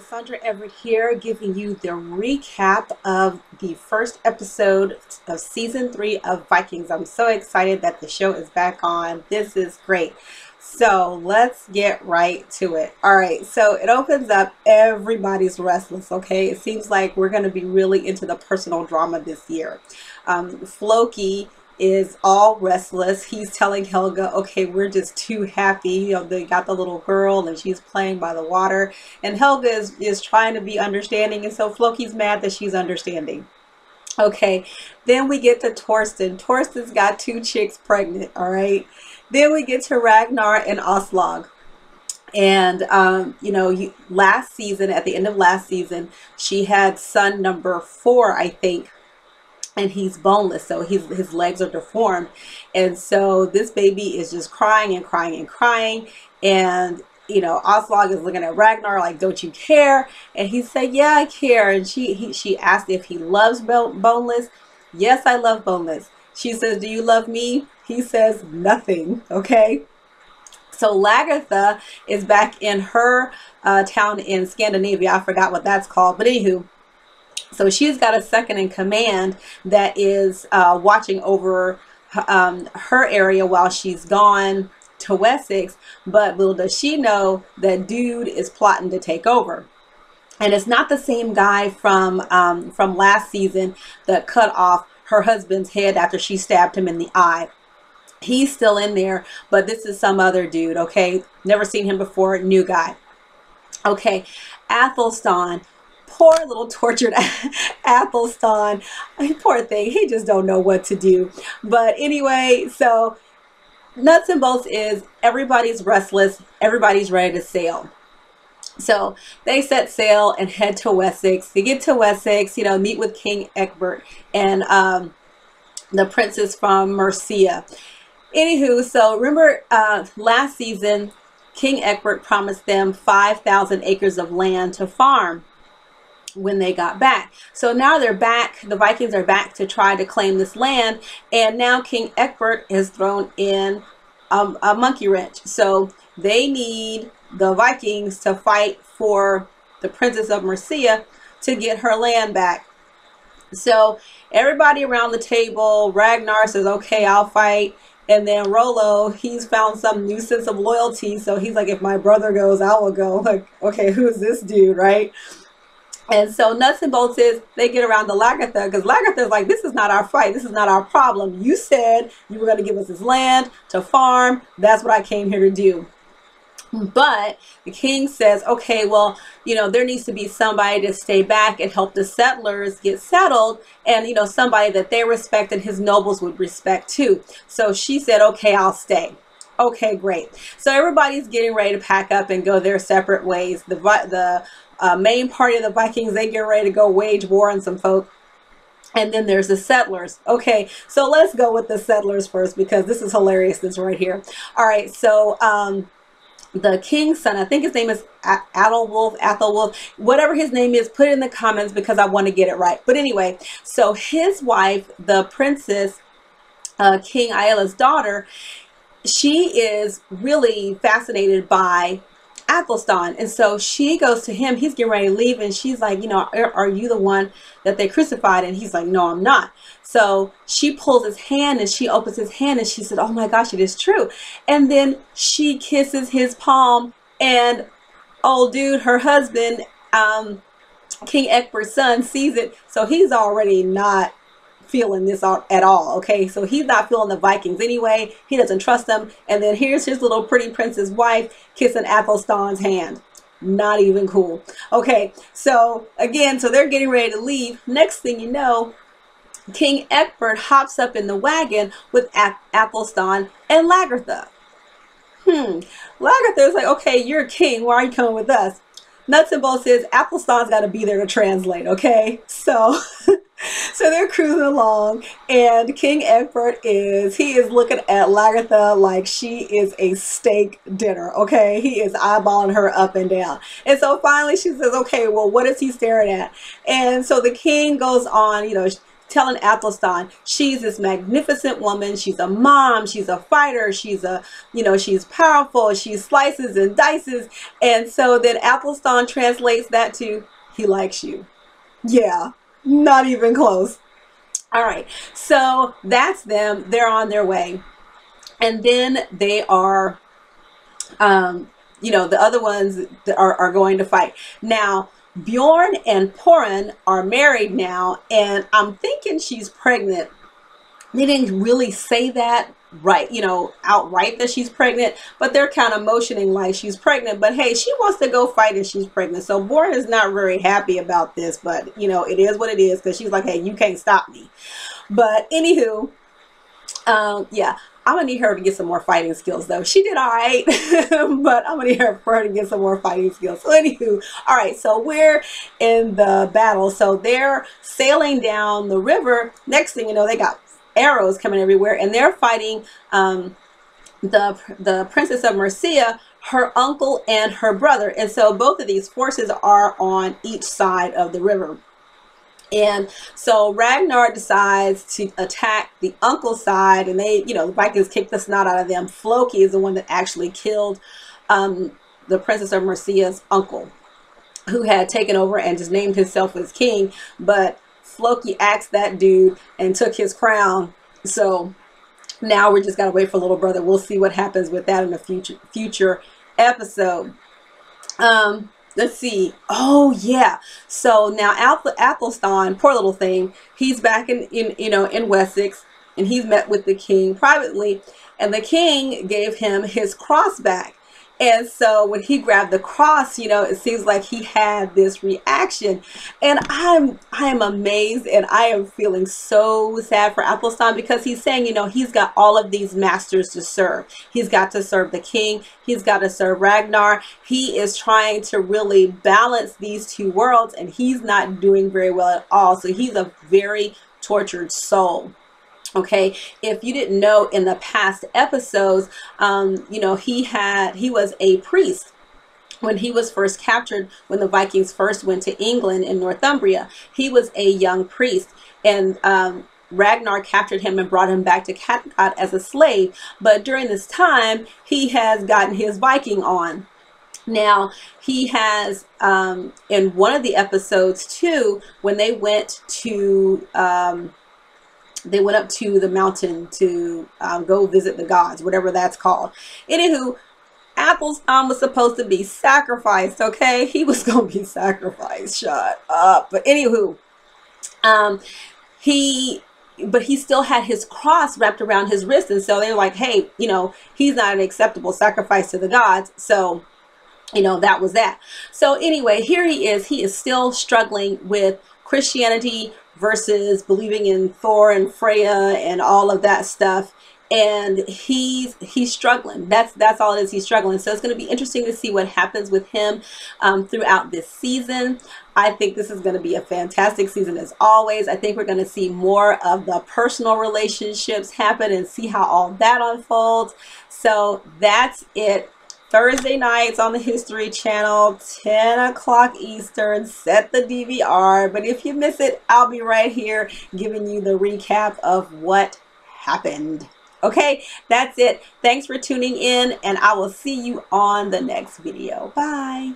Sandra Everett here, giving you the recap of the first episode of season 3 of Vikings. I'm so excited that the show is back on. This is great. So let's get right to it. All right, so it opens up, everybody's restless, okay? It seems like we're going to be really into the personal drama this year. Floki is all restless. He's telling Helga, okay, we're just too happy. They got the little girl and she's playing by the water. And Helga is trying to be understanding. And so Floki's mad that she's understanding. Okay, then we get to Torstein. Torstein's got 2 chicks pregnant, all right? Then we get to Ragnar and Aslog. And, last season, at the end of last season, she had son number 4, I think. And he's boneless, so his legs are deformed. And so this baby is just crying and crying and crying. And, Aslog is looking at Ragnar like, don't you care? And he said, yeah, I care. And she asked if he loves boneless. Yes, I love boneless. She says, do you love me? He says, nothing. Okay. So Lagertha is back in her town in Scandinavia. I forgot what that's called. But anywho. So she's got a second in command that is watching over her area while she's gone to Wessex. But little does she know that dude is plotting to take over. And it's not the same guy from last season that cut off her husband's head after she stabbed him in the eye. He's still in there, but this is some other dude, okay? Never seen him before, new guy. Okay, Athelstan. Poor little tortured Athelstan. Poor thing. He just don't know what to do. But anyway, so nuts and bolts is everybody's restless. Everybody's ready to sail. So they set sail and head to Wessex. They get to Wessex, meet with King Egbert and the princess from Mercia. Anywho, so remember last season, King Egbert promised them 5,000 acres of land to farm when they got back. So now they're back, the Vikings are back to try to claim this land, and now King Egbert has thrown in a monkey wrench. So they need the Vikings to fight for the Princess of Mercia to get her land back. So everybody around the table, Ragnar says, okay, I'll fight. And then Rollo, he's found some new sense of loyalty. So he's like, if my brother goes, I will go. Like, okay, who's this dude, right? And so nuts and bolts is they get around to Lagertha, because Lagertha's like, this is not our fight. This is not our problem. You said you were going to give us this land to farm. That's what I came here to do. But the king says, okay, well, there needs to be somebody to stay back and help the settlers get settled, and, somebody that they respect and his nobles would respect too. So she said, okay, I'll stay. Okay, great. So everybody's getting ready to pack up and go their separate ways. The main party of the Vikings, they get ready to go wage war on some folk. And then there's the settlers. Okay, so let's go with the settlers first, because this is hilarious, this right here. All right, so the king's son, I think his name is Athelwulf, whatever his name is, put it in the comments because I want to get it right. But anyway, so his wife, the princess, King Ailla's daughter, she is really fascinated by Athelstan, and so she goes to him. He's getting ready to leave, and she's like, are you the one that they crucified? And he's like, no, I'm not. So she pulls his hand and she opens his hand and she said, oh my gosh, it is true. And then she kisses his palm, and old dude, her husband, King Egbert's son, sees it. So he's already not feeling this at all. Okay, so he's not feeling the Vikings anyway. He doesn't trust them. And then here's his little pretty princess wife kissing Athelstan's hand. Not even cool. Okay, so again, so they're getting ready to leave. Next thing you know, King Egbert hops up in the wagon with Athelstan and Lagertha. Lagertha's like, okay, you're a king. Why are you coming with us? Nuts and bolts says Athelstan's got to be there to translate. Okay, so so they're cruising along, and King Egbert is looking at Lagertha like she is a steak dinner. Okay, he is eyeballing her up and down. And so finally she says, okay, well, what is he staring at? And so the king goes on, telling Athelstan she's this magnificent woman. She's a mom. She's a fighter. She's a, she's powerful. She slices and dices. And so then Athelstan translates that to, he likes you. Yeah, not even close. All right, so that's them. They're on their way. And then they are, the other ones are going to fight. Now, Bjorn and Porunn are married now, and I'm thinking she's pregnant. They didn't really say that right, outright that she's pregnant, but they're kind of motioning like she's pregnant. But hey, she wants to go fight and she's pregnant. So Bjorn is not very happy about this, but it is what it is, because she's like, hey, you can't stop me. But anywho, yeah, I'm gonna need her to get some more fighting skills though. She did all right, but I'm gonna need her to get some more fighting skills. So anywho, all right, so we're in the battle. So they're sailing down the river. Next thing you know, they got arrows coming everywhere, and they're fighting the princess of Mercia, her uncle and her brother. And so both of these forces are on each side of the river. And so Ragnar decides to attack the uncle side, and they, the Vikings kick the snot out of them. Floki is the one that actually killed the princess of Mercia's uncle, who had taken over and just named himself as king. But Floki axed that dude and took his crown. So now we just gotta wait for little brother. We'll see what happens with that in a future episode. Let's see. Oh yeah. So now Athelstan, poor little thing, he's back in Wessex, and he's met with the king privately, and the king gave him his cross back. And so when he grabbed the cross, it seems like he had this reaction. And I am amazed, and I am feeling so sad for Athelstan, because he's saying, he's got all of these masters to serve. He's got to serve the king. He's got to serve Ragnar. He is trying to really balance these two worlds, and he's not doing very well at all. So he's a very tortured soul. Okay, if you didn't know, in the past episodes, he was a priest when he was first captured, when the Vikings first went to England in Northumbria. He was a young priest, and Ragnar captured him and brought him back to Kattegat as a slave. But during this time, he has gotten his Viking on. Now, he has, in one of the episodes too, when they went to... they went up to the mountain to go visit the gods, whatever that's called. Anywho, Athelstan was supposed to be sacrificed, okay? He was going to be sacrificed. Shut up. But anywho, he still had his cross wrapped around his wrist. And so they were like, hey, he's not an acceptable sacrifice to the gods. So, that was that. So anyway, here he is still struggling with Christianity versus believing in Thor and Freya and all of that stuff, and he's struggling. That's all it is. He's struggling. So it's going to be interesting to see what happens with him throughout this season. I think this is going to be a fantastic season as always. I think we're going to see more of the personal relationships happen and see how all that unfolds. So that's it. Thursday nights on the History Channel, 10 o'clock Eastern. Set the DVR. But if you miss it, I'll be right here giving you the recap of what happened. Okay, that's it. Thanks for tuning in, and I will see you on the next video. Bye.